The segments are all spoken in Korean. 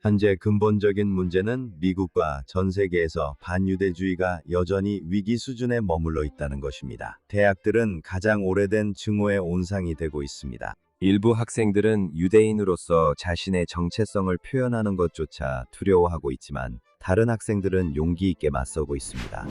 현재 근본적인 문제는 미국과 전 세계에서 반유대주의가 여전히 위기 수준에 머물러 있다는 것입니다. 대학들은 가장 오래된 증오의 온상이 되고 있습니다. 일부 학생들은 유대인으로서 자신의 정체성을 표현하는 것조차 두려워하고 있지만 다른 학생들은 용기 있게 맞서고 있습니다.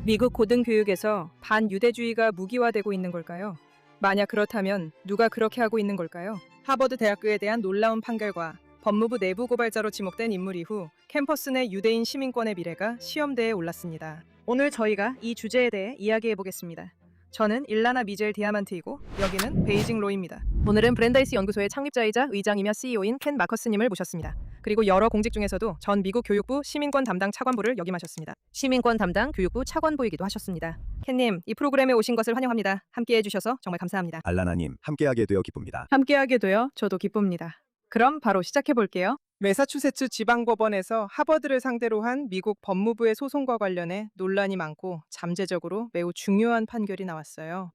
미국 고등교육에서 반유대주의가 무기화되고 있는 걸까요? 만약 그렇다면 누가 그렇게 하고 있는 걸까요? 하버드 대학교에 대한 놀라운 판결과 법무부 내부 고발자로 지목된 인물 이후 캠퍼스 내 유대인 시민권의 미래가 시험대에 올랐습니다. 오늘 저희가 이 주제에 대해 이야기해 보겠습니다. 저는 일라나 미젤 디아만트이고 여기는 베이징 로입니다. 오늘은 브랜다이스 연구소의 창립자이자 의장이며 CEO인 켄 마커스님을 모셨습니다. 그리고 여러 공직 중에서도 전 미국 교육부 시민권 담당 차관보를 역임하셨습니다. 시민권 담당 교육부 차관보이기도 하셨습니다. 켄님, 이 프로그램에 오신 것을 환영합니다. 함께해 주셔서 정말 감사합니다. 알라나님, 함께하게 되어 기쁩니다. 함께하게 되어 저도 기쁩니다. 그럼 바로 시작해 볼게요. 매사추세츠 지방법원에서 하버드를 상대로 한 미국 법무부의 소송과 관련해 논란이 많고 잠재적으로 매우 중요한 판결이 나왔어요.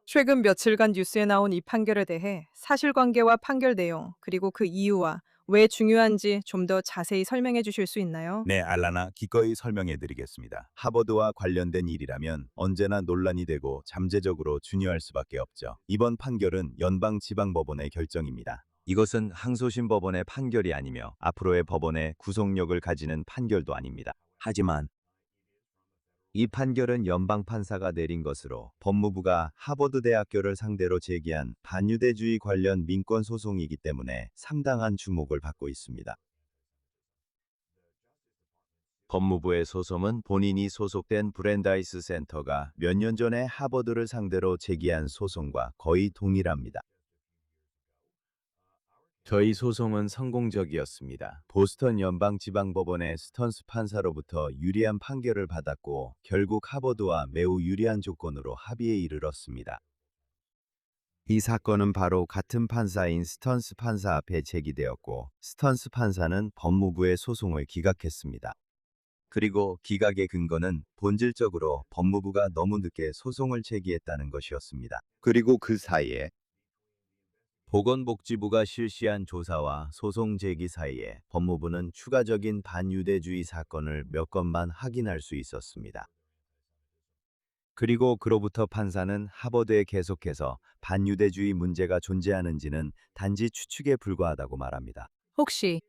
최근 며칠간 뉴스에 나온 이 판결에 대해 사실관계와 판결 내용, 그리고 그 이유와 왜 중요한지 좀 더 자세히 설명해 주실 수 있나요? 네, 알라나 기꺼이 설명해 드리겠습니다. 하버드와 관련된 일이라면 언제나 논란이 되고 잠재적으로 중요할 수밖에 없죠. 이번 판결은 연방지방법원의 결정입니다. 이것은 항소심 법원의 판결이 아니며 앞으로의 법원의 구속력을 가지는 판결도 아닙니다. 하지만 이 판결은 연방 판사가 내린 것으로 법무부가 하버드 대학교를 상대로 제기한 반유대주의 관련 민권 소송이기 때문에 상당한 주목을 받고 있습니다. 법무부의 소송은 본인이 소속된 브랜다이스 센터가 몇 년 전에 하버드를 상대로 제기한 소송과 거의 동일합니다. 저희 소송은 성공적이었습니다. 보스턴 연방지방법원의 스턴스 판사로부터 유리한 판결을 받았고 결국 하버드와 매우 유리한 조건으로 합의에 이르렀습니다. 이 사건은 바로 같은 판사인 스턴스 판사 앞에 제기되었고 스턴스 판사는 법무부의 소송을 기각했습니다. 그리고 기각의 근거는 본질적으로 법무부가 너무 늦게 소송을 제기했다는 것이었습니다. 그리고 그 사이에 보건복지부가 실시한 조사와 소송 제기 사이에 법무부는 추가적인 반유대주의 사건을 몇 건만 확인할 수 있었습니다. 그리고 그로부터 판사는 하버드에 계속해서 반유대주의 문제가 존재하는지는 단지 추측에 불과하다고 말합니다. 혹시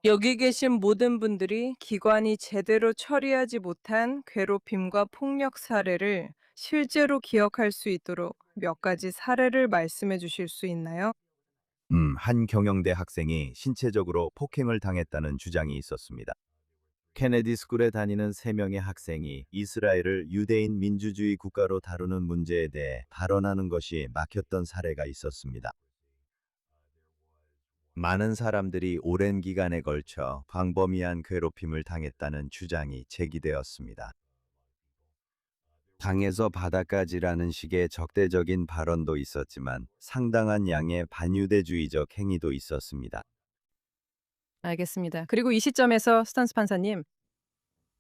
여기 계신 모든 분들이 기관이 제대로 처리하지 못한 괴롭힘과 폭력 사례를 실제로 기억할 수 있도록 몇 가지 사례를 말씀해 주실 수 있나요? 한 경영대 학생이 신체적으로 폭행을 당했다는 주장이 있었습니다. 케네디 스쿨에 다니는 3명의 학생이 이스라엘을 유대인 민주주의 국가로 다루는 문제에 대해 발언하는 것이 막혔던 사례가 있었습니다. 많은 사람들이 오랜 기간에 걸쳐 광범위한 괴롭힘을 당했다는 주장이 제기되었습니다. 당에서 바닥까지라는 식의 적대적인 발언도 있었지만 상당한 양의 반유대주의적 행위도 있었습니다. 알겠습니다. 그리고 이 시점에서 스턴스 판사님,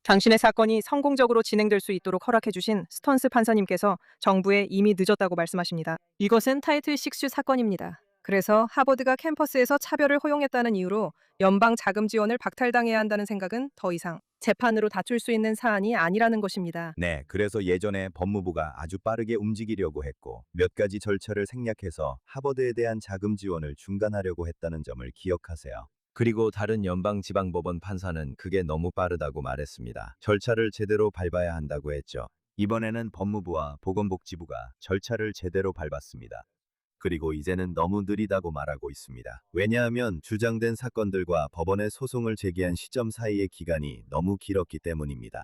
당신의 사건이 성공적으로 진행될 수 있도록 허락해 주신 스턴스 판사님께서 정부에 이미 늦었다고 말씀하십니다. 이것은 타이틀 6 사건입니다. 그래서 하버드가 캠퍼스에서 차별을 허용했다는 이유로 연방 자금 지원을 박탈당해야 한다는 생각은 더 이상 재판으로 다툴 수 있는 사안이 아니라는 것입니다. 네, 그래서 예전에 법무부가 아주 빠르게 움직이려고 했고 몇 가지 절차를 생략해서 하버드에 대한 자금 지원을 중단하려고 했다는 점을 기억하세요. 그리고 다른 연방지방법원 판사는 그게 너무 빠르다고 말했습니다. 절차를 제대로 밟아야 한다고 했죠. 이번에는 법무부와 보건복지부가 절차를 제대로 밟았습니다. 그리고 이제는 너무 느리다고 말하고 있습니다. 왜냐하면 주장된 사건들과 법원의 소송을 제기한 시점 사이의 기간이 너무 길었기 때문입니다.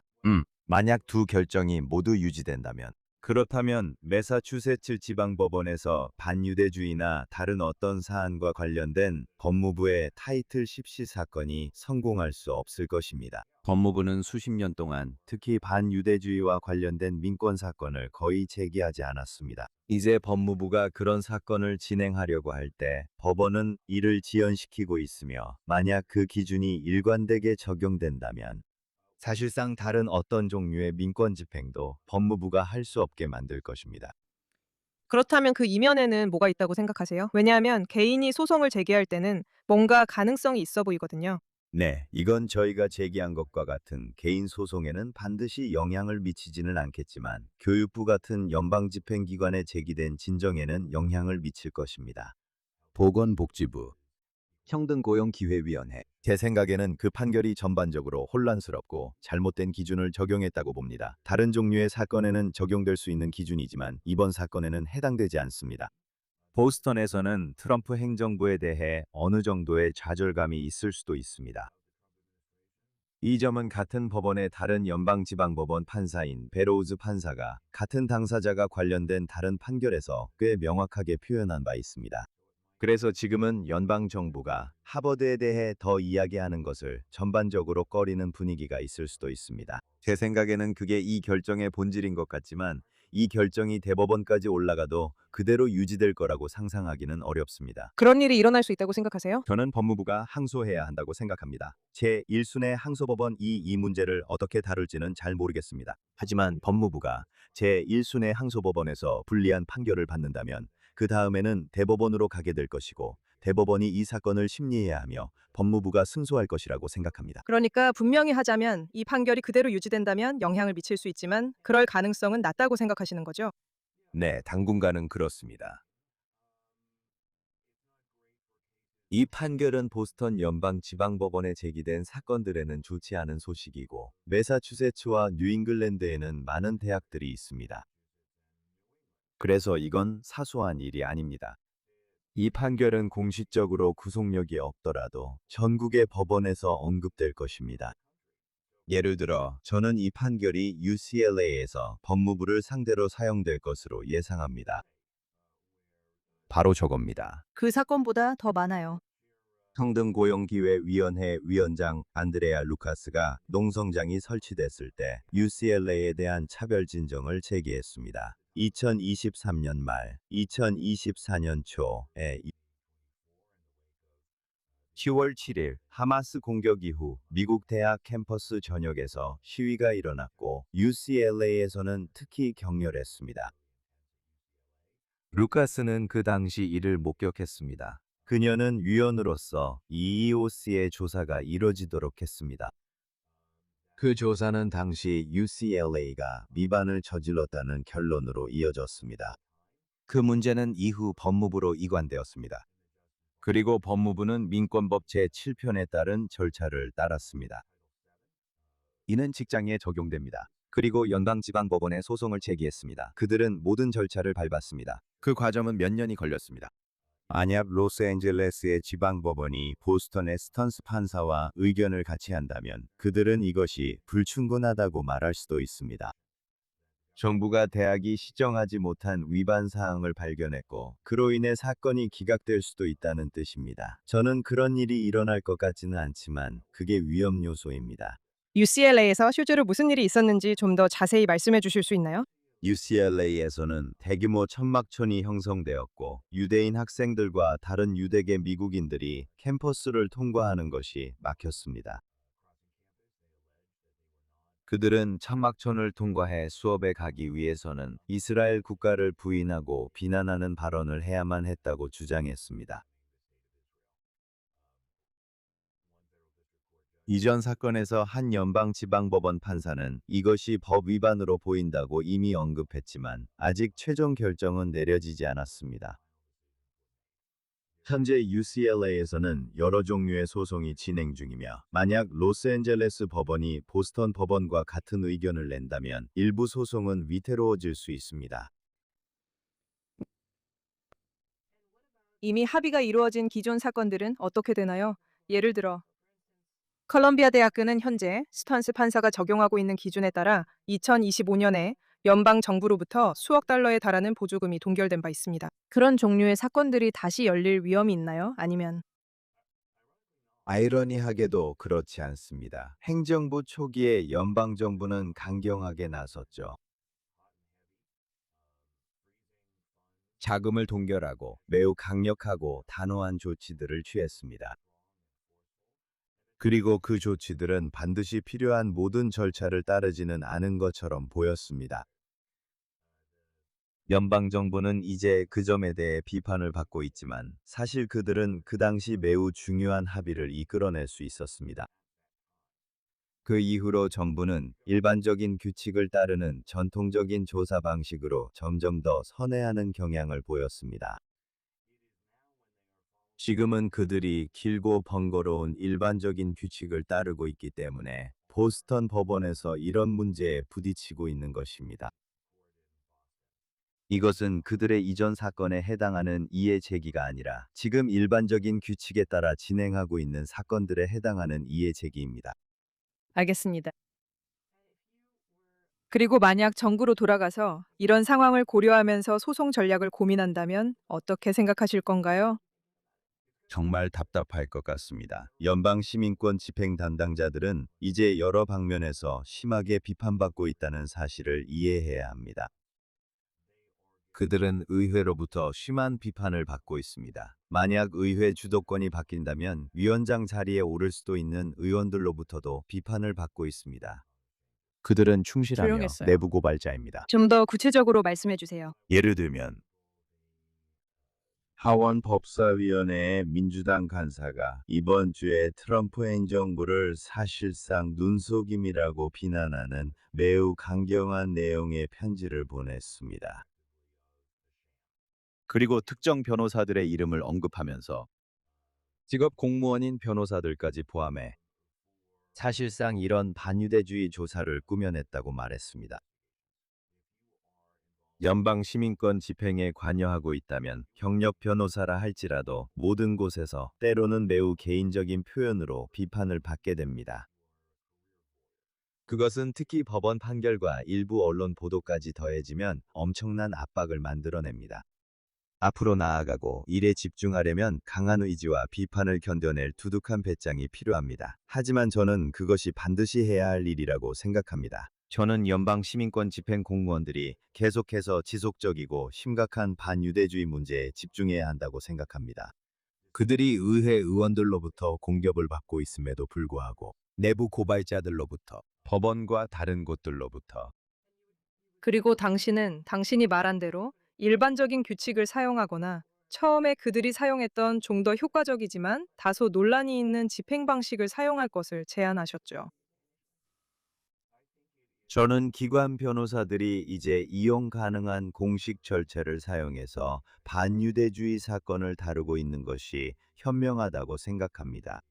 만약 두 결정이 모두 유지된다면 그렇다면 매사추세츠 지방법원에서 반유대주의나 다른 어떤 사안과 관련된 법무부의 타이틀 10시 사건이 성공할 수 없을 것입니다. 법무부는 수십 년 동안 특히 반유대주의와 관련된 민권 사건을 거의 제기하지 않았습니다. 이제 법무부가 그런 사건을 진행하려고 할 때 법원은 이를 지연시키고 있으며 만약 그 기준이 일관되게 적용된다면 사실상 다른 어떤 종류의 민권 집행도 법무부가 할 수 없게 만들 것입니다. 그렇다면 그 이면에는 뭐가 있다고 생각하세요? 왜냐하면 개인이 소송을 제기할 때는 뭔가 가능성이 있어 보이거든요. 네, 이건 저희가 제기한 것과 같은 개인 소송에는 반드시 영향을 미치지는 않겠지만 교육부 같은 연방집행기관에 제기된 진정에는 영향을 미칠 것입니다. 보건복지부, 평등고용기회위원회. 제 생각에는 그 판결이 전반적으로 혼란스럽고 잘못된 기준을 적용했다고 봅니다. 다른 종류의 사건에는 적용될 수 있는 기준이지만 이번 사건에는 해당되지 않습니다. 보스턴에서는 트럼프 행정부에 대해 어느 정도의 좌절감이 있을 수도 있습니다. 이 점은 같은 법원의 다른 연방지방법원 판사인 베로우즈 판사가 같은 당사자가 관련된 다른 판결에서 꽤 명확하게 표현한 바 있습니다. 그래서 지금은 연방정부가 하버드에 대해 더 이야기하는 것을 전반적으로 꺼리는 분위기가 있을 수도 있습니다. 제 생각에는 그게 이 결정의 본질인 것 같지만 이 결정이 대법원까지 올라가도 그대로 유지될 거라고 상상하기는 어렵습니다. 그런 일이 일어날 수 있다고 생각하세요? 저는 법무부가 항소해야 한다고 생각합니다. 제1순회 항소법원이 이 문제를 어떻게 다룰지는 잘 모르겠습니다. 하지만 법무부가 제1순회 항소법원에서 불리한 판결을 받는다면 그 다음에는 대법원으로 가게 될 것이고 대법원이 이 사건을 심리해야 하며 법무부가 승소할 것이라고 생각합니다. 그러니까 분명히 하자면 이 판결이 그대로 유지된다면 영향을 미칠 수 있지만 그럴 가능성은 낮다고 생각하시는 거죠? 네, 당분간은 그렇습니다. 이 판결은 보스턴 연방지방법원에 제기된 사건들에는 좋지 않은 소식이고 매사추세츠와 뉴잉글랜드에는 많은 대학들이 있습니다. 그래서 이건 사소한 일이 아닙니다. 이 판결은 공식적으로 구속력이 없더라도 전국의 법원에서 언급될 것입니다. 예를 들어 저는 이 판결이 UCLA에서 법무부를 상대로 사용될 것으로 예상합니다. 바로 저겁니다. 그 사건보다 더 많아요. 평등고용기회위원회 위원장 안드레아 루카스가 농성장이 설치됐을 때 UCLA에 대한 차별 진정을 제기했습니다. 2023년 말, 2024년 초에 10월 7일 하마스 공격 이후 미국 대학 캠퍼스 전역에서 시위가 일어났고 UCLA에서는 특히 격렬했습니다. 루카스는 그 당시 이를 목격했습니다. 그녀는 위원으로서 EEOC의 조사가 이뤄지도록 했습니다. 그 조사는 당시 UCLA가 위반을 저질렀다는 결론으로 이어졌습니다. 그 문제는 이후 법무부로 이관되었습니다. 그리고 법무부는 민권법 제7편에 따른 절차를 따랐습니다. 이는 직장에 적용됩니다. 그리고 연방지방법원에 소송을 제기했습니다. 그들은 모든 절차를 밟았습니다. 그 과정은 몇 년이 걸렸습니다. 만약 로스앤젤레스의 지방법원이 보스턴의 스턴스 판사와 의견을 같이 한다면 그들은 이것이 불충분하다고 말할 수도 있습니다. 정부가 대학이 시정하지 못한 위반 사항을 발견했고 그로 인해 사건이 기각될 수도 있다는 뜻입니다. 저는 그런 일이 일어날 것 같지는 않지만 그게 위험 요소입니다. UCLA에서 실제로 무슨 일이 있었는지 좀 더 자세히 말씀해 주실 수 있나요? UCLA에서는 대규모 천막촌이 형성되었고 유대인 학생들과 다른 유대계 미국인들이 캠퍼스를 통과하는 것이 막혔습니다. 그들은 천막촌을 통과해 수업에 가기 위해서는 이스라엘 국가를 부인하고 비난하는 발언을 해야만 했다고 주장했습니다. 이전 사건에서 한 연방지방법원 판사는 이것이 법 위반으로 보인다고 이미 언급했지만 아직 최종 결정은 내려지지 않았습니다. 현재 UCLA에서는 여러 종류의 소송이 진행 중이며 만약 로스앤젤레스 법원이 보스턴 법원과 같은 의견을 낸다면 일부 소송은 위태로워질 수 있습니다. 이미 합의가 이루어진 기존 사건들은 어떻게 되나요? 예를 들어 컬럼비아 대학교는 현재 스턴스 판사가 적용하고 있는 기준에 따라 2025년에 연방 정부로부터 수억 달러에 달하는 보조금이 동결된 바 있습니다. 그런 종류의 사건들이 다시 열릴 위험이 있나요? 아니면 아이러니하게도 그렇지 않습니다. 행정부 초기에 연방정부는 강경하게 나섰죠. 자금을 동결하고 매우 강력하고 단호한 조치들을 취했습니다. 그리고 그 조치들은 반드시 필요한 모든 절차를 따르지는 않은 것처럼 보였습니다. 연방정부는 이제 그 점에 대해 비판을 받고 있지만 사실 그들은 그 당시 매우 중요한 합의를 이끌어낼 수 있었습니다. 그 이후로 정부는 일반적인 규칙을 따르는 전통적인 조사 방식으로 점점 더 선회하는 경향을 보였습니다. 지금은 그들이 길고 번거로운 일반적인 규칙을 따르고 있기 때문에 보스턴 법원에서 이런 문제에 부딪히고 있는 것입니다. 이것은 그들의 이전 사건에 해당하는 이해 제기가 아니라 지금 일반적인 규칙에 따라 진행하고 있는 사건들에 해당하는 이해 제기입니다. 알겠습니다. 그리고 만약 정부로 돌아가서 이런 상황을 고려하면서 소송 전략을 고민한다면 어떻게 생각하실 건가요? 정말 답답할 것 같습니다. 연방 시민권 집행 담당자들은 이제 여러 방면에서 심하게 비판받고 있다는 사실을 이해해야 합니다. 그들은 의회로부터 심한 비판을 받고 있습니다. 만약 의회 주도권이 바뀐다면 위원장 자리에 오를 수도 있는 의원들로부터도 비판을 받고 있습니다. 그들은 충실하며 조용했어요. 내부 고발자입니다. 좀 더 구체적으로 말씀해 주세요. 예를 들면 하원 법사위원회의 민주당 간사가 이번 주에 트럼프 행정부를 사실상 눈속임이라고 비난하는 매우 강경한 내용의 편지를 보냈습니다. 그리고 특정 변호사들의 이름을 언급하면서 직업 공무원인 변호사들까지 포함해 사실상 이런 반유대주의 조사를 꾸며냈다고 말했습니다. 연방 시민권 집행에 관여하고 있다면 경력 변호사라 할지라도 모든 곳에서 때로는 매우 개인적인 표현으로 비판을 받게 됩니다. 그것은 특히 법원 판결과 일부 언론 보도까지 더해지면 엄청난 압박을 만들어냅니다. 앞으로 나아가고 일에 집중하려면 강한 의지와 비판을 견뎌낼 두둑한 배짱이 필요합니다. 하지만 저는 그것이 반드시 해야 할 일이라고 생각합니다. 저는 연방 시민권 집행 공무원들이 계속해서 지속적이고 심각한 반유대주의 문제에 집중해야 한다고 생각합니다. 그들이 의회 의원들로부터 공격을 받고 있음에도 불구하고 내부 고발자들로부터 법원과 다른 곳들로부터 그리고 당신은 당신이 말한 대로 일반적인 규칙을 사용하거나 처음에 그들이 사용했던 좀 더 효과적이지만 다소 논란이 있는 집행 방식을 사용할 것을 제안하셨죠. 저는 기관 변호사들이 이제 이용 가능한 공식 절차를 사용해서 반유대주의 사건을 다루고 있는 것이 현명하다고 생각합니다.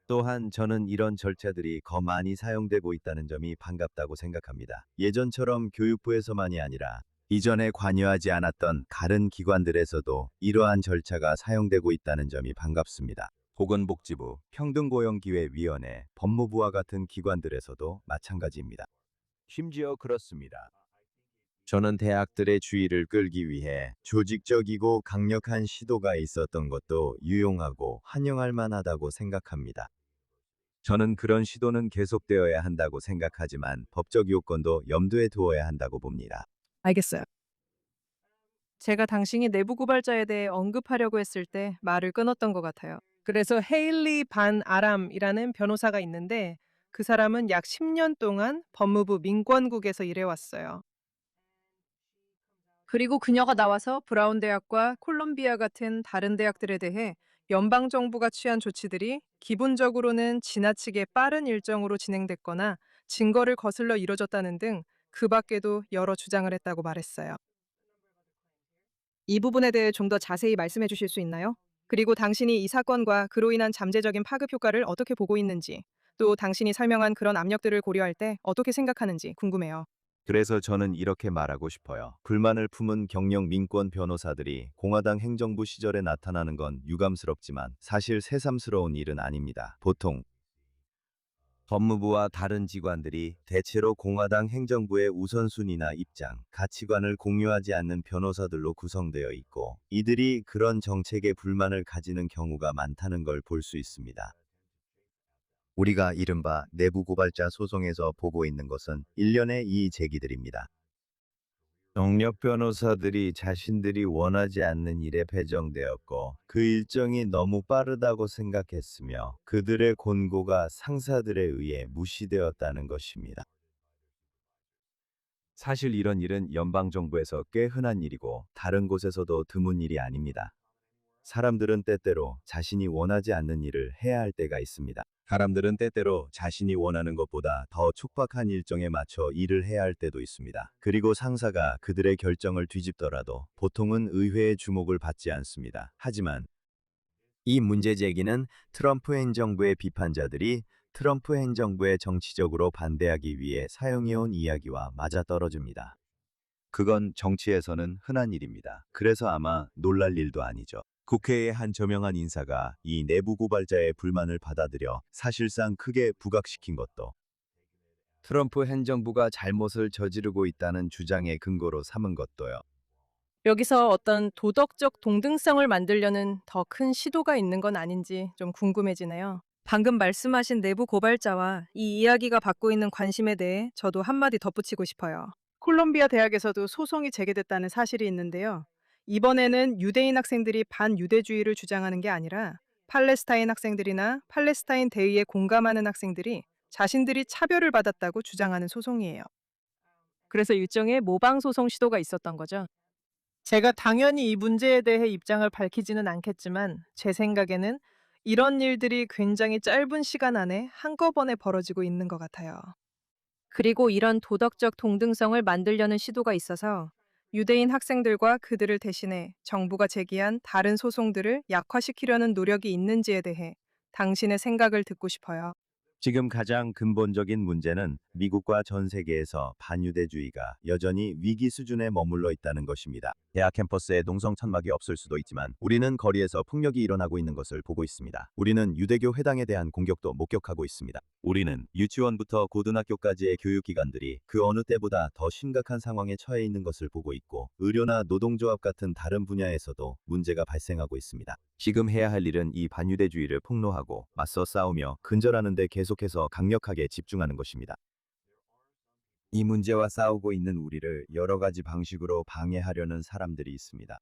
또한 저는 이런 절차들이 더 많이 사용되고 있다는 점이 반갑다고 생각합니다. 예전처럼 교육부에서만이 아니라 이전에 관여하지 않았던 다른 기관들에서도 이러한 절차가 사용되고 있다는 점이 반갑습니다. 보건복지부, 평등고용기회위원회, 법무부와 같은 기관들에서도 마찬가지입니다. 심지어 그렇습니다. 저는 대학들의 주의를 끌기 위해 조직적이고 강력한 시도가 있었던 것도 유용하고 환영할 만하다고 생각합니다. 저는 그런 시도는 계속되어야 한다고 생각하지만 법적 요건도 염두에 두어야 한다고 봅니다. 알겠어요. 제가 당신이 내부 고발자에 대해 언급하려고 했을 때 말을 끊었던 것 같아요. 그래서 헤일리 반 아람이라는 변호사가 있는데 그 사람은 약 10년 동안 법무부 민권국에서 일해왔어요. 그리고 그녀가 나와서 브라운 대학과 콜롬비아 같은 다른 대학들에 대해 연방 정부가 취한 조치들이 기본적으로는 지나치게 빠른 일정으로 진행됐거나 증거를 거슬러 이뤄졌다는 등 그 밖에도 여러 주장을 했다고 말했어요. 이 부분에 대해 좀 더 자세히 말씀해 주실 수 있나요? 그리고 당신이 이 사건과 그로 인한 잠재적인 파급 효과를 어떻게 보고 있는지, 또 당신이 설명한 그런 압력들을 고려할 때 어떻게 생각하는지 궁금해요. 그래서 저는 이렇게 말하고 싶어요. 불만을 품은 경력 민권 변호사들이 공화당 행정부 시절에 나타나는 건 유감스럽지만 사실 새삼스러운 일은 아닙니다. 보통 법무부와 다른 기관들이 대체로 공화당 행정부의 우선순위나 입장, 가치관을 공유하지 않는 변호사들로 구성되어 있고 이들이 그런 정책에 불만을 가지는 경우가 많다는 걸 볼 수 있습니다. 우리가 이른바 내부 고발자 소송에서 보고 있는 것은 일련의 이의 제기들입니다. 경력 변호사들이 자신들이 원하지 않는 일에 배정되었고 그 일정이 너무 빠르다고 생각했으며 그들의 권고가 상사들에 의해 무시되었다는 것입니다. 사실 이런 일은 연방정부에서 꽤 흔한 일이고 다른 곳에서도 드문 일이 아닙니다. 사람들은 때때로 자신이 원하지 않는 일을 해야 할 때가 있습니다. 사람들은 때때로 자신이 원하는 것보다 더 촉박한 일정에 맞춰 일을 해야 할 때도 있습니다. 그리고 상사가 그들의 결정을 뒤집더라도 보통은 의회의 주목을 받지 않습니다. 하지만 이 문제 제기는 트럼프 행정부의 비판자들이 트럼프 행정부에 정치적으로 반대하기 위해 사용해온 이야기와 맞아떨어집니다. 그건 정치에서는 흔한 일입니다. 그래서 아마 놀랄 일도 아니죠. 국회의 한 저명한 인사가 이 내부 고발자의 불만을 받아들여 사실상 크게 부각시킨 것도 트럼프 행정부가 잘못을 저지르고 있다는 주장의 근거로 삼은 것도요. 여기서 어떤 도덕적 동등성을 만들려는 더 큰 시도가 있는 건 아닌지 좀 궁금해지네요. 방금 말씀하신 내부 고발자와 이 이야기가 받고 있는 관심에 대해 저도 한마디 덧붙이고 싶어요. 콜롬비아 대학에서도 소송이 제기됐다는 사실이 있는데요. 이번에는 유대인 학생들이 반유대주의를 주장하는 게 아니라 팔레스타인 학생들이나 팔레스타인 대의에 공감하는 학생들이 자신들이 차별을 받았다고 주장하는 소송이에요. 그래서 일종의 모방 소송 시도가 있었던 거죠. 제가 당연히 이 문제에 대해 입장을 밝히지는 않겠지만 제 생각에는 이런 일들이 굉장히 짧은 시간 안에 한꺼번에 벌어지고 있는 것 같아요. 그리고 이런 도덕적 동등성을 만들려는 시도가 있어서 유대인 학생들과 그들을 대신해 정부가 제기한 다른 소송들을 약화시키려는 노력이 있는지에 대해 당신의 생각을 듣고 싶어요. 지금 가장 근본적인 문제는 미국과 전 세계에서 반유대주의가 여전히 위기 수준에 머물러 있다는 것입니다. 대학 캠퍼스에 농성천막이 없을 수도 있지만 우리는 거리에서 폭력이 일어나고 있는 것을 보고 있습니다. 우리는 유대교 회당에 대한 공격도 목격하고 있습니다. 우리는 유치원부터 고등학교까지의 교육기관들이 그 어느 때보다 더 심각한 상황에 처해 있는 것을 보고 있고 의료나 노동조합 같은 다른 분야에서도 문제가 발생하고 있습니다. 지금 해야 할 일은 이 반유대주의를 폭로하고 맞서 싸우며 근절하는 데 계속해서 강력하게 집중하는 것입니다. 이 문제와 싸우고 있는 우리를 여러 가지 방식으로 방해하려는 사람들이 있습니다.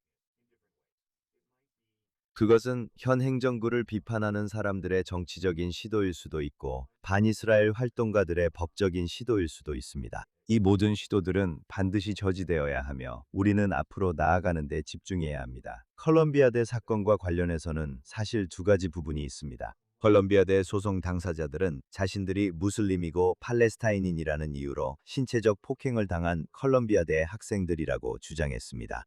그것은 현 행정부를 비판하는 사람들의 정치적인 시도일 수도 있고 반이스라엘 활동가들의 법적인 시도일 수도 있습니다. 이 모든 시도들은 반드시 저지되어야 하며 우리는 앞으로 나아가는 데 집중해야 합니다. 컬럼비아대 사건과 관련해서는 사실 두 가지 부분이 있습니다. 컬럼비아대 소송 당사자들은 자신들이 무슬림이고 팔레스타인인이라는 이유로 신체적 폭행을 당한 컬럼비아대 학생들이라고 주장했습니다.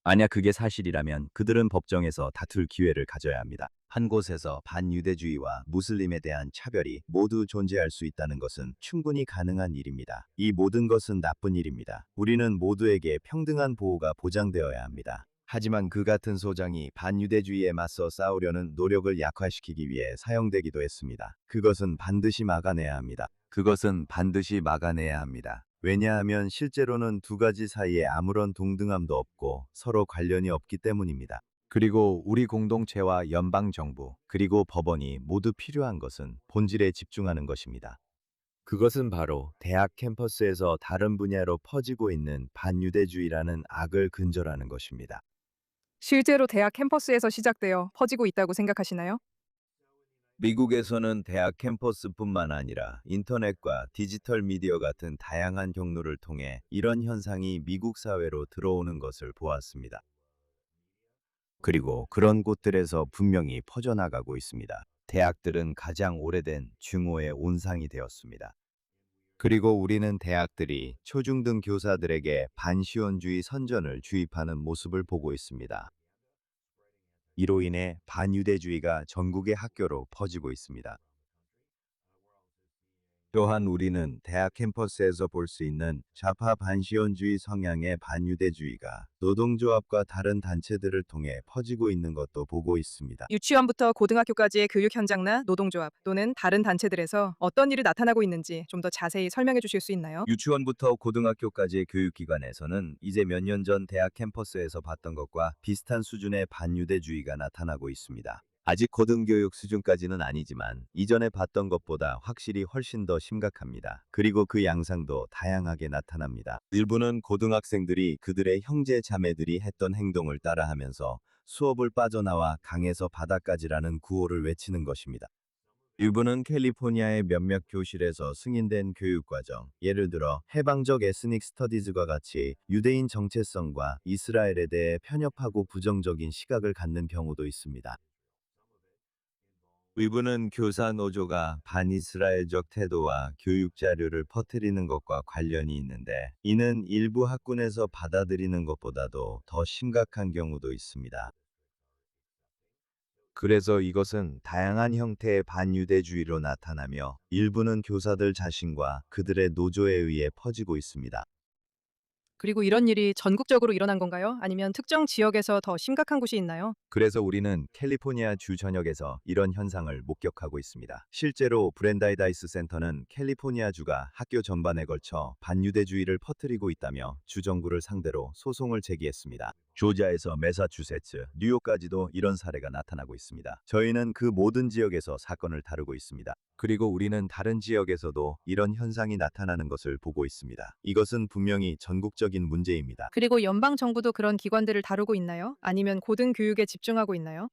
만약 그게 사실이라면 그들은 법정에서 다툴 기회를 가져야 합니다. 한 곳에서 반유대주의와 무슬림에 대한 차별이 모두 존재할 수 있다는 것은 충분히 가능한 일입니다. 이 모든 것은 나쁜 일입니다. 우리는 모두에게 평등한 보호가 보장되어야 합니다. 하지만 그 같은 소장이 반유대주의에 맞서 싸우려는 노력을 약화시키기 위해 사용되기도 했습니다. 그것은 반드시 막아내야 합니다. 그것은 반드시 막아내야 합니다. 왜냐하면 실제로는 두 가지 사이에 아무런 동등함도 없고 서로 관련이 없기 때문입니다. 그리고 우리 공동체와 연방정부, 그리고 법원이 모두 필요한 것은 본질에 집중하는 것입니다. 그것은 바로 대학 캠퍼스에서 다른 분야로 퍼지고 있는 반유대주의라는 악을 근절하는 것입니다. 실제로 대학 캠퍼스에서 시작되어 퍼지고 있다고 생각하시나요? 미국에서는 대학 캠퍼스뿐만 아니라 인터넷과 디지털 미디어 같은 다양한 경로를 통해 이런 현상이 미국 사회로 들어오는 것을 보았습니다. 그리고 그런 곳들에서 분명히 퍼져나가고 있습니다. 대학들은 가장 오래된 증오의 온상이 되었습니다. 그리고 우리는 대학들이 초중등 교사들에게 반시원주의 선전을 주입하는 모습을 보고 있습니다. 이로 인해 반유대주의가 전국의 학교로 퍼지고 있습니다. 또한 우리는 대학 캠퍼스에서 볼 수 있는 좌파 반시원주의 성향의 반유대주의가 노동조합과 다른 단체들을 통해 퍼지고 있는 것도 보고 있습니다. 유치원부터 고등학교까지의 교육 현장나 노동조합 또는 다른 단체들에서 어떤 일이 나타나고 있는지 좀 더 자세히 설명해 주실 수 있나요? 유치원부터 고등학교까지의 교육기관에서는 이제 몇 년 전 대학 캠퍼스에서 봤던 것과 비슷한 수준의 반유대주의가 나타나고 있습니다. 아직 고등교육 수준까지는 아니지만 이전에 봤던 것보다 확실히 훨씬 더 심각합니다. 그리고 그 양상도 다양하게 나타납니다. 일부는 고등학생들이 그들의 형제 자매들이 했던 행동을 따라하면서 수업을 빠져나와 강에서 바다까지라는 구호를 외치는 것입니다. 일부는 캘리포니아의 몇몇 교실에서 승인된 교육과정, 예를 들어 해방적 에스닉 스터디즈과 같이 유대인 정체성과 이스라엘에 대해 편협하고 부정적인 시각을 갖는 경우도 있습니다. 일부는 교사 노조가 반이스라엘적 태도와 교육 자료를 퍼뜨리는 것과 관련이 있는데, 이는 일부 학군에서 받아들이는 것보다도 더 심각한 경우도 있습니다. 그래서 이것은 다양한 형태의 반유대주의로 나타나며 일부는 교사들 자신과 그들의 노조에 의해 퍼지고 있습니다. 그리고 이런 일이 전국적으로 일어난 건가요? 아니면 특정 지역에서 더 심각한 곳이 있나요? 그래서 우리는 캘리포니아 주 전역에서 이런 현상을 목격하고 있습니다. 실제로 브랜다이다이스 센터는 캘리포니아 주가 학교 전반에 걸쳐 반유대주의를 퍼뜨리고 있다며 주 정부를 상대로 소송을 제기했습니다. 조지아에서 매사추세츠, 뉴욕까지도 이런 사례가 나타나고 있습니다. 저희는 그 모든 지역에서 사건을 다루고 있습니다. 그리고 우리는 다른 지역에서도 이런 현상이 나타나는 것을 보고 있습니다. 이것은 분명히 전국적인 문제입니다. 그리고 연방 정부도 그런 기관들을 다루고 있나요? 아니면 고등교육에 집중하고 있나요?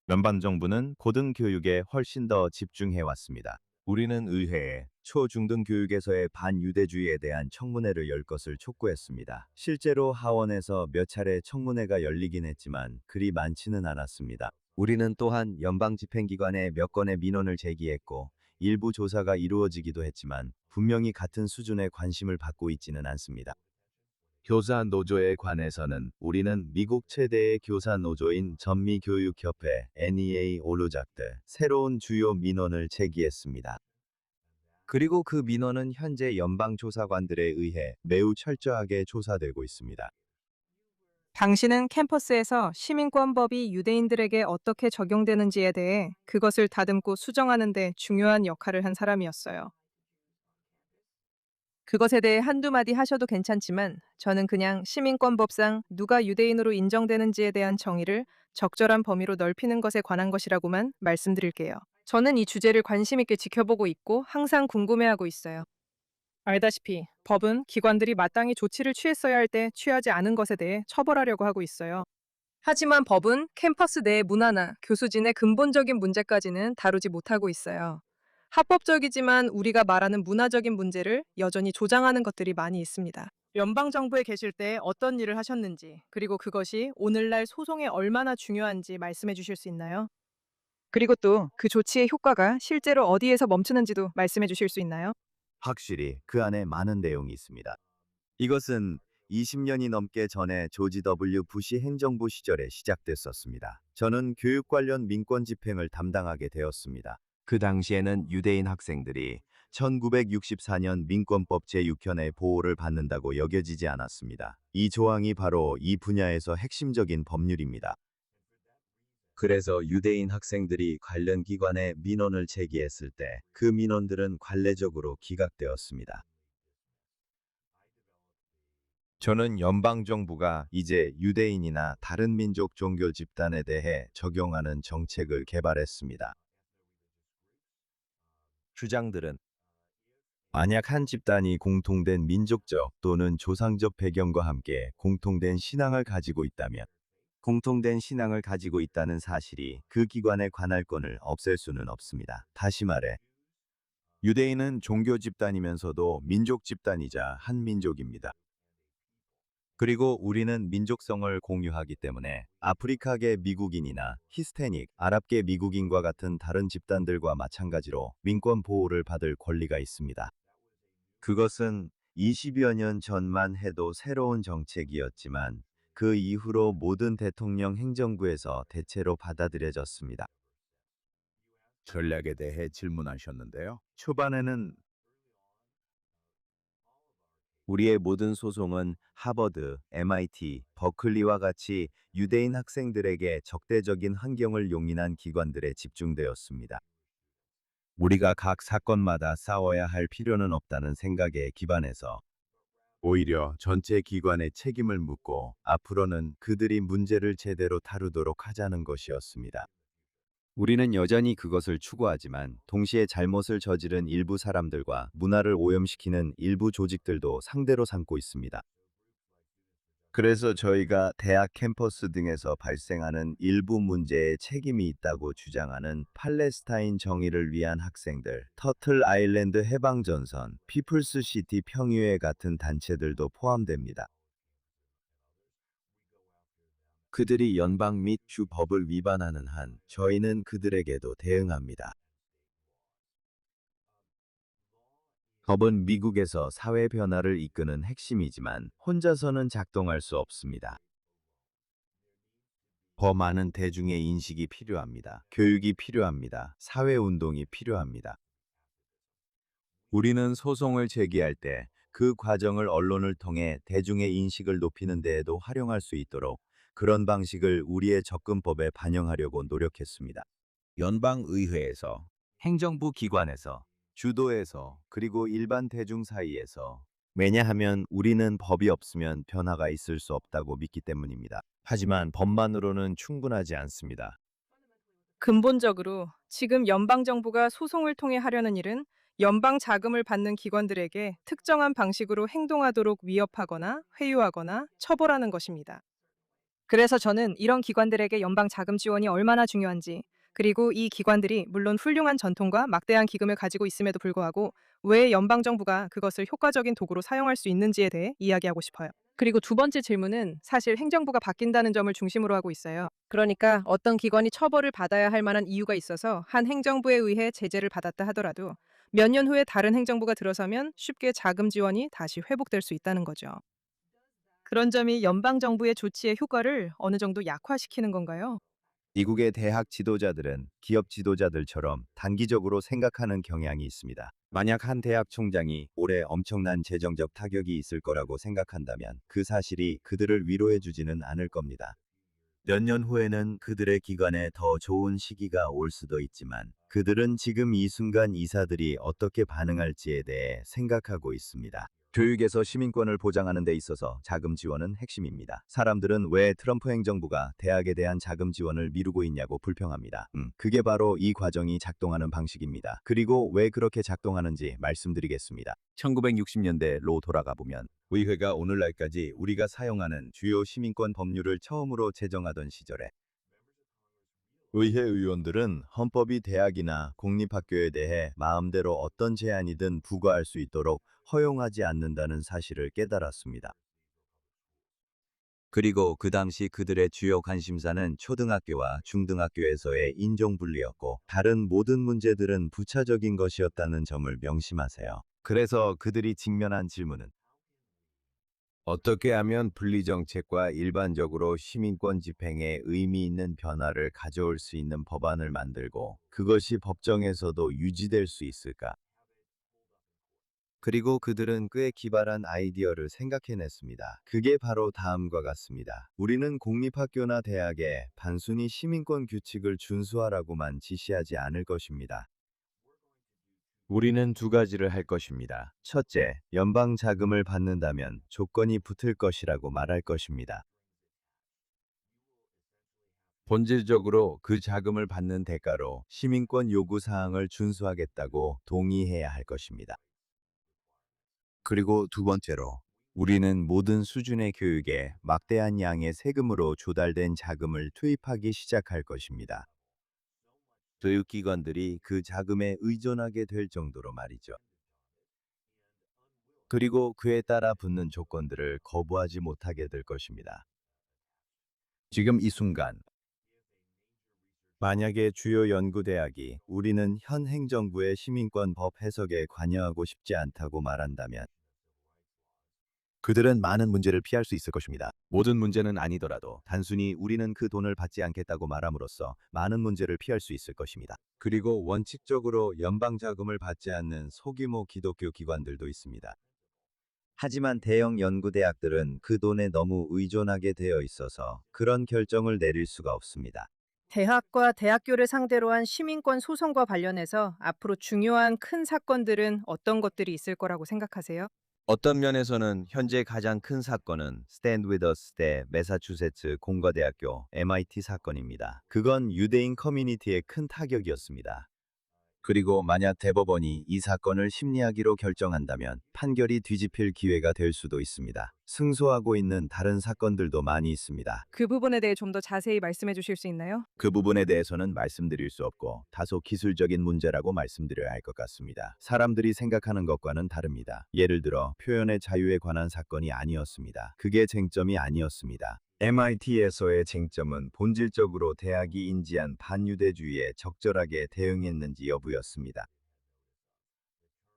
연방정부는 고등교육에 훨씬 더 집중해 왔습니다. 우리는 의회에 초중등 교육에서의 반유대주의에 대한 청문회를 열 것을 촉구했습니다. 실제로 하원에서 몇 차례 청문회가 열리긴 했지만 그리 많지는 않았습니다. 우리는 또한 연방집행기관에 몇 건의 민원을 제기했고, 일부 조사가 이루어지기도 했지만 분명히 같은 수준의 관심을 받고 있지는 않습니다. 교사 노조에 관해서는 우리는 미국 최대의 교사 노조인 전미교육협회 NEA 올루작대 새로운 주요 민원을 제기했습니다. 그리고 그 민원은 현재 연방조사관들에 의해 매우 철저하게 조사되고 있습니다. 당신은 캠퍼스에서 시민권법이 유대인들에게 어떻게 적용되는지에 대해 그것을 다듬고 수정하는 데 중요한 역할을 한 사람이었어요. 그것에 대해 한두 마디 하셔도 괜찮지만 저는 그냥 시민권법상 누가 유대인으로 인정되는지에 대한 정의를 적절한 범위로 넓히는 것에 관한 것이라고만 말씀드릴게요. 저는 이 주제를 관심 있게 지켜보고 있고 항상 궁금해하고 있어요. 알다시피 법은 기관들이 마땅히 조치를 취했어야 할 때 취하지 않은 것에 대해 처벌하려고 하고 있어요. 하지만 법은 캠퍼스 내의 문화나 교수진의 근본적인 문제까지는 다루지 못하고 있어요. 합법적이지만 우리가 말하는 문화적인 문제를 여전히 조장하는 것들이 많이 있습니다. 연방정부에 계실 때 어떤 일을 하셨는지, 그리고 그것이 오늘날 소송에 얼마나 중요한지 말씀해 주실 수 있나요? 그리고 또 그 조치의 효과가 실제로 어디에서 멈추는지도 말씀해 주실 수 있나요? 확실히 그 안에 많은 내용이 있습니다. 이것은 20년이 넘게 전에 조지 W. 부시 행정부 시절에 시작됐었습니다. 저는 교육 관련 민권 집행을 담당하게 되었습니다. 그 당시에는 유대인 학생들이 1964년 민권법 제6현의 보호를 받는다고 여겨지지 않았습니다. 이 조항이 바로 이 분야에서 핵심적인 법률입니다. 그래서 유대인 학생들이 관련 기관에 민원을 제기했을 때 그 민원들은 관례적으로 기각되었습니다. 저는 연방정부가 이제 유대인이나 다른 민족 종교 집단에 대해 적용하는 정책을 개발했습니다. 주장들은 만약 한 집단이 공통된 민족적 또는 조상적 배경과 함께 공통된 신앙을 가지고 있다면, 공통된 신앙을 가지고 있다는 사실이 그 기관의 관할권을 없앨 수는 없습니다. 다시 말해, 유대인은 종교 집단이면서도 민족 집단이자 한 민족입니다. 그리고 우리는 민족성을 공유하기 때문에 아프리카계 미국인이나 히스패닉, 아랍계 미국인과 같은 다른 집단들과 마찬가지로 민권 보호를 받을 권리가 있습니다. 그것은 20여 년 전만 해도 새로운 정책이었지만 그 이후로 모든 대통령 행정부에서 대체로 받아들여졌습니다. 전략에 대해 질문하셨는데요. 초반에는 우리의 모든 소송은 하버드, MIT, 버클리와 같이 유대인 학생들에게 적대적인 환경을 용인한 기관들에 집중되었습니다. 우리가 각 사건마다 싸워야 할 필요는 없다는 생각에 기반해서 오히려 전체 기관에 책임을 묻고 앞으로는 그들이 문제를 제대로 다루도록 하자는 것이었습니다. 우리는 여전히 그것을 추구하지만 동시에 잘못을 저지른 일부 사람들과 문화를 오염시키는 일부 조직들도 상대로 삼고 있습니다. 그래서 저희가 대학 캠퍼스 등에서 발생하는 일부 문제에 책임이 있다고 주장하는 팔레스타인 정의를 위한 학생들, 터틀 아일랜드 해방전선, 피플스 시티 평의회 같은 단체들도 포함됩니다. 그들이 연방 및 주 법을 위반하는 한 저희는 그들에게도 대응합니다. 법은 미국에서 사회 변화를 이끄는 핵심이지만 혼자서는 작동할 수 없습니다. 더 많은 대중의 인식이 필요합니다. 교육이 필요합니다. 사회운동이 필요합니다. 우리는 소송을 제기할 때 그 과정을 언론을 통해 대중의 인식을 높이는 데에도 활용할 수 있도록 그런 방식을 우리의 접근법에 반영하려고 노력했습니다. 연방의회에서, 행정부 기관에서, 주도에서, 그리고 일반 대중 사이에서. 왜냐하면 우리는 법이 없으면 변화가 있을 수 없다고 믿기 때문입니다. 하지만 법만으로는 충분하지 않습니다. 근본적으로 지금 연방정부가 소송을 통해 하려는 일은 연방 자금을 받는 기관들에게 특정한 방식으로 행동하도록 위협하거나 회유하거나 처벌하는 것입니다. 그래서 저는 이런 기관들에게 연방 자금 지원이 얼마나 중요한지, 그리고 이 기관들이 물론 훌륭한 전통과 막대한 기금을 가지고 있음에도 불구하고 왜 연방정부가 그것을 효과적인 도구로 사용할 수 있는지에 대해 이야기하고 싶어요. 그리고 두 번째 질문은 사실 행정부가 바뀐다는 점을 중심으로 하고 있어요. 그러니까 어떤 기관이 처벌을 받아야 할 만한 이유가 있어서 한 행정부에 의해 제재를 받았다 하더라도 몇 년 후에 다른 행정부가 들어서면 쉽게 자금 지원이 다시 회복될 수 있다는 거죠. 그런 점이 연방정부의 조치의 효과를 어느 정도 약화시키는 건가요? 미국의 대학 지도자들은 기업 지도자들처럼 단기적으로 생각하는 경향이 있습니다. 만약 한 대학 총장이 올해 엄청난 재정적 타격이 있을 거라고 생각한다면 그 사실이 그들을 위로해주지는 않을 겁니다. 몇 년 후에는 그들의 기관에 더 좋은 시기가 올 수도 있지만 그들은 지금 이 순간 이사들이 어떻게 반응할지에 대해 생각하고 있습니다. 교육에서 시민권을 보장하는 데 있어서 자금 지원은 핵심입니다. 사람들은 왜 트럼프 행정부가 대학에 대한 자금 지원을 미루고 있냐고 불평합니다. 그게 바로 이 과정이 작동하는 방식입니다. 그리고 왜 그렇게 작동하는지 말씀드리겠습니다. 1960년대로 돌아가 보면 의회가 오늘날까지 우리가 사용하는 주요 시민권 법률을 처음으로 제정하던 시절에 의회 의원들은 헌법이 대학이나 공립학교에 대해 마음대로 어떤 제한이든 부과할 수 있도록 허용하지 않는다는 사실을 깨달았습니다. 그리고 그 당시 그들의 주요 관심사는 초등학교와 중등학교에서의 인종분리였고 다른 모든 문제들은 부차적인 것이었다는 점을 명심하세요. 그래서 그들이 직면한 질문은 어떻게 하면 분리정책과 일반적으로 시민권 집행에 의미 있는 변화를 가져올 수 있는 법안을 만들고 그것이 법정에서도 유지될 수 있을까? 그리고 그들은 꽤 기발한 아이디어를 생각해냈습니다. 그게 바로 다음과 같습니다. 우리는 공립학교나 대학에 단순히 시민권 규칙을 준수하라고만 지시하지 않을 것입니다. 우리는 두 가지를 할 것입니다. 첫째, 연방 자금을 받는다면 조건이 붙을 것이라고 말할 것입니다. 본질적으로 그 자금을 받는 대가로 시민권 요구 사항을 준수하겠다고 동의해야 할 것입니다. 그리고 두 번째로, 우리는 모든 수준의 교육에 막대한 양의 세금으로 조달된 자금을 투입하기 시작할 것입니다. 교육기관들이 그 자금에 의존하게 될 정도로 말이죠. 그리고 그에 따라 붙는 조건들을 거부하지 못하게 될 것입니다. 지금 이 순간, 만약에 주요 연구대학이 우리는 현 행정부의 시민권 법 해석에 관여하고 싶지 않다고 말한다면 그들은 많은 문제를 피할 수 있을 것입니다. 모든 문제는 아니더라도 단순히 우리는 그 돈을 받지 않겠다고 말함으로써 많은 문제를 피할 수 있을 것입니다. 그리고 원칙적으로 연방 자금을 받지 않는 소규모 기독교 기관들도 있습니다. 하지만 대형 연구대학들은 그 돈에 너무 의존하게 되어 있어서 그런 결정을 내릴 수가 없습니다. 대학과 대학교를 상대로 한 시민권 소송과 관련해서 앞으로 중요한 큰 사건들은 어떤 것들이 있을 거라고 생각하세요? 어떤 면에서는 현재 가장 큰 사건은 Stand With Us 대 매사추세츠 공과대학교 MIT 사건입니다. 그건 유대인 커뮤니티에 큰 타격이었습니다. 그리고 만약 대법원이 이 사건을 심리하기로 결정한다면 판결이 뒤집힐 기회가 될 수도 있습니다. 승소하고 있는 다른 사건들도 많이 있습니다. 그 부분에 대해 좀 더 자세히 말씀해 주실 수 있나요? 그 부분에 대해서는 말씀드릴 수 없고 다소 기술적인 문제라고 말씀드려야 할 것 같습니다. 사람들이 생각하는 것과는 다릅니다. 예를 들어 표현의 자유에 관한 사건이 아니었습니다. 그게 쟁점이 아니었습니다. MIT에서의 쟁점은 본질적으로 대학이 인지한 반유대주의에 적절하게 대응했는지 여부였습니다.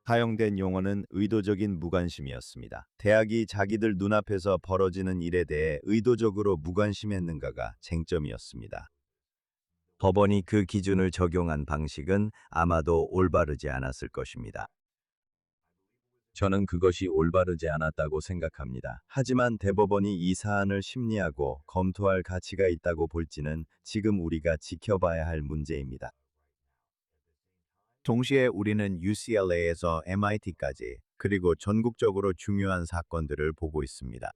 사용된 용어는 의도적인 무관심이었습니다. 대학이 자기들 눈앞에서 벌어지는 일에 대해 의도적으로 무관심했는가가 쟁점이었습니다. 법원이 그 기준을 적용한 방식은 아마도 올바르지 않았을 것입니다. 저는 그것이 올바르지 않았다고 생각합니다. 하지만 대법원이 이 사안을 심리하고 검토할 가치가 있다고 볼지는 지금 우리가 지켜봐야 할 문제입니다. 동시에 우리는 UCLA에서 MIT까지 그리고 전국적으로 중요한 사건들을 보고 있습니다.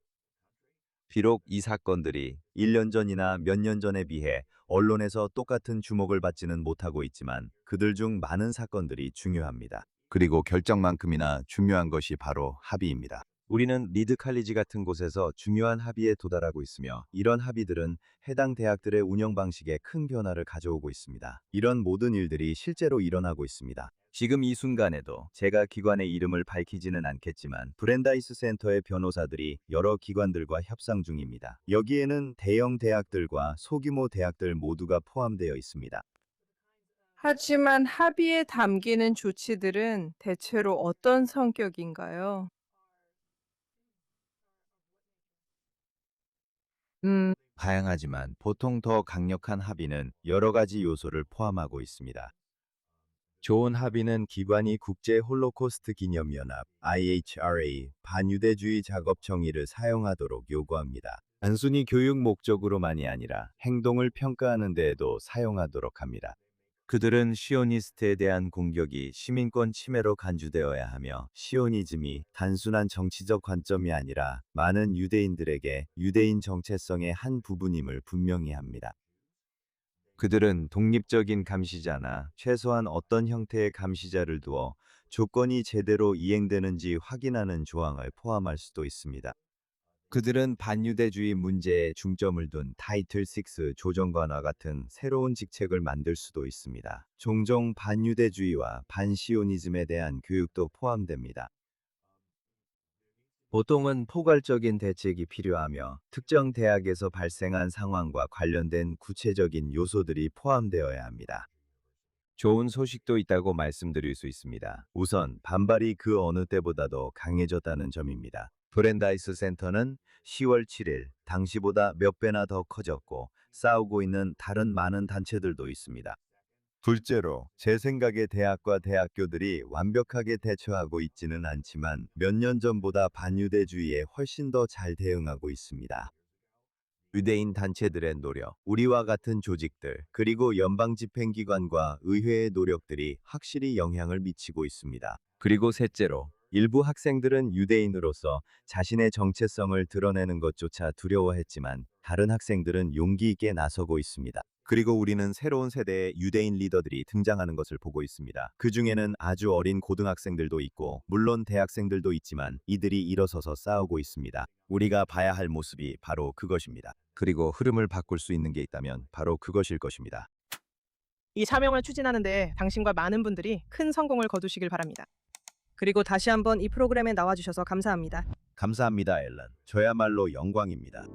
비록 이 사건들이 1년 전이나 몇 년 전에 비해 언론에서 똑같은 주목을 받지는 못하고 있지만 그들 중 많은 사건들이 중요합니다. 그리고 결정만큼이나 중요한 것이 바로 합의입니다. 우리는 리드 칼리지 같은 곳에서 중요한 합의에 도달하고 있으며 이런 합의들은 해당 대학들의 운영 방식에 큰 변화를 가져오고 있습니다. 이런 모든 일들이 실제로 일어나고 있습니다. 지금 이 순간에도 제가 기관의 이름을 밝히지는 않겠지만 브랜다이스 센터의 변호사들이 여러 기관들과 협상 중입니다. 여기에는 대형 대학들과 소규모 대학들 모두가 포함되어 있습니다. 하지만 합의에 담기는 조치들은 대체로 어떤 성격인가요? 다양하지만 보통 더 강력한 합의는 여러 가지 요소를 포함하고 있습니다. 좋은 합의는 기관이 국제 홀로코스트 기념연합 IHRA 반유대주의 작업 정의를 사용하도록 요구합니다. 단순히 교육 목적으로만이 아니라 행동을 평가하는 데에도 사용하도록 합니다. 그들은 시오니스트에 대한 공격이 시민권 침해로 간주되어야 하며 시오니즘이 단순한 정치적 관점이 아니라 많은 유대인들에게 유대인 정체성의 한 부분임을 분명히 합니다. 그들은 독립적인 감시자나 최소한 어떤 형태의 감시자를 두어 조건이 제대로 이행되는지 확인하는 조항을 포함할 수도 있습니다. 그들은 반유대주의 문제에 중점을 둔 타이틀 6 조정관과 같은 새로운 직책을 만들 수도 있습니다. 종종 반유대주의와 반시오니즘에 대한 교육도 포함됩니다. 보통은 포괄적인 대책이 필요하며 특정 대학에서 발생한 상황과 관련된 구체적인 요소들이 포함되어야 합니다. 좋은 소식도 있다고 말씀드릴 수 있습니다. 우선 반발이 그 어느 때보다도 강해졌다는 점입니다. 브랜다이스 센터는 10월 7일 당시보다 몇 배나 더 커졌고 싸우고 있는 다른 많은 단체들도 있습니다. 둘째로 제 생각에 대학과 대학교들이 완벽하게 대처하고 있지는 않지만 몇 년 전보다 반유대주의에 훨씬 더 잘 대응하고 있습니다. 유대인 단체들의 노력, 우리와 같은 조직들, 그리고 연방집행기관과 의회의 노력들이 확실히 영향을 미치고 있습니다. 그리고 셋째로 일부 학생들은 유대인으로서 자신의 정체성을 드러내는 것조차 두려워했지만 다른 학생들은 용기 있게 나서고 있습니다. 그리고 우리는 새로운 세대의 유대인 리더들이 등장하는 것을 보고 있습니다. 그 중에는 아주 어린 고등학생들도 있고 물론 대학생들도 있지만 이들이 일어서서 싸우고 있습니다. 우리가 봐야 할 모습이 바로 그것입니다. 그리고 흐름을 바꿀 수 있는 게 있다면 바로 그것일 것입니다. 이 사명을 추진하는데 당신과 많은 분들이 큰 성공을 거두시길 바랍니다. 그리고 다시 한번 이 프로그램에 나와주셔서 감사합니다. 감사합니다, 앨런. 저야말로 영광입니다.